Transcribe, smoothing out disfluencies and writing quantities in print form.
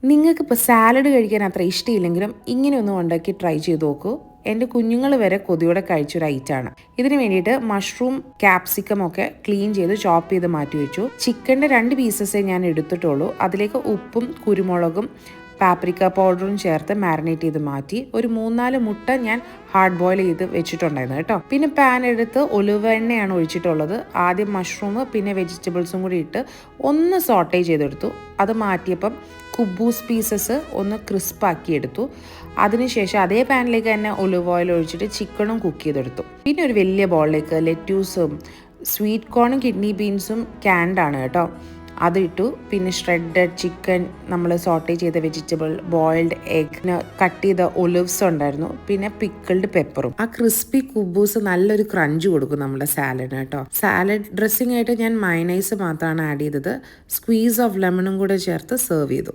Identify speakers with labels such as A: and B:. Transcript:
A: നിങ്ങൾക്കിപ്പോൾ സാലഡ് കഴിക്കാൻ അത്ര ഇഷ്ടമില്ലെങ്കിലും ഇങ്ങനെയൊന്നും ഉണ്ടാക്കി ട്രൈ ചെയ്ത് നോക്കൂ. എൻ്റെ കുഞ്ഞുങ്ങൾ വരെ കൊതിയോടെ കഴിച്ചൊരു ഐറ്റമാണ്. ഇതിന് വേണ്ടിയിട്ട് മഷ്റൂം ക്യാപ്സിക്കം ഒക്കെ ക്ലീൻ ചെയ്ത് ചോപ്പ് ചെയ്ത് മാറ്റി വെച്ചു. ചിക്കൻ്റെ 2 പീസസേ ഞാൻ എടുത്തിട്ടുള്ളൂ. അതിലേക്ക് ഉപ്പും കുരുമുളകും പാപ്രിക്ക പൗഡറും ചേർത്ത് മാരിനേറ്റ് ചെയ്ത് മാറ്റി. ഒരു 3-4 മുട്ട ഞാൻ ഹാർഡ് ബോയിൽ ചെയ്ത് വെച്ചിട്ടുണ്ടായിരുന്നു കേട്ടോ. പിന്നെ പാൻ എടുത്ത് ഒലിവ് എണ്ണയാണ് ഒഴിച്ചിട്ടുള്ളത്. ആദ്യം മഷ്റൂം പിന്നെ വെജിറ്റബിൾസും കൂടി ഇട്ട് ഒന്ന് സോട്ടേ ചെയ്തെടുത്തു. അത് മാറ്റിയപ്പം കുബൂസ് പീസസ് ഒന്ന് ക്രിസ്പാക്കി എടുത്തു. അതിനുശേഷം അതേ പാനിലേക്ക് തന്നെ ഒലിവ് ഓയിൽ ഒഴിച്ചിട്ട് ചിക്കനും കുക്ക് ചെയ്തെടുത്തു. പിന്നെ ഒരു വലിയ ബോളിലേക്ക് ലെറ്റ്യൂസും സ്വീറ്റ് കോണും കിഡ്നി ബീൻസും ക്യാൻഡാണ് കേട്ടോ, അതിട്ടു. പിന്നെ ഷ്രെഡഡ് ചിക്കൻ, നമ്മൾ സോട്ടേ ചെയ്ത വെജിറ്റബിൾ, ബോയിൽഡ് എഗ്, കട്ട് ചെയ്ത ഒലിവ്സ് ഉണ്ടായിരുന്നു, പിന്നെ പിക്കിൾഡ് പെപ്പറും. ആ ക്രിസ്പി കുബൂസ് നല്ലൊരു ക്രഞ്ച് കൊടുക്കും നമ്മുടെ സാലഡിന് കേട്ടോ. സാലഡ് ഡ്രസ്സിംഗ് ആയിട്ട് ഞാൻ മയനൈസ് മാത്രമാണ് ആഡ് ചെയ്തത്. സ്ക്വീസ് ഓഫ് ലെമണും കൂടെ ചേർത്ത് സെർവ് ചെയ്തു.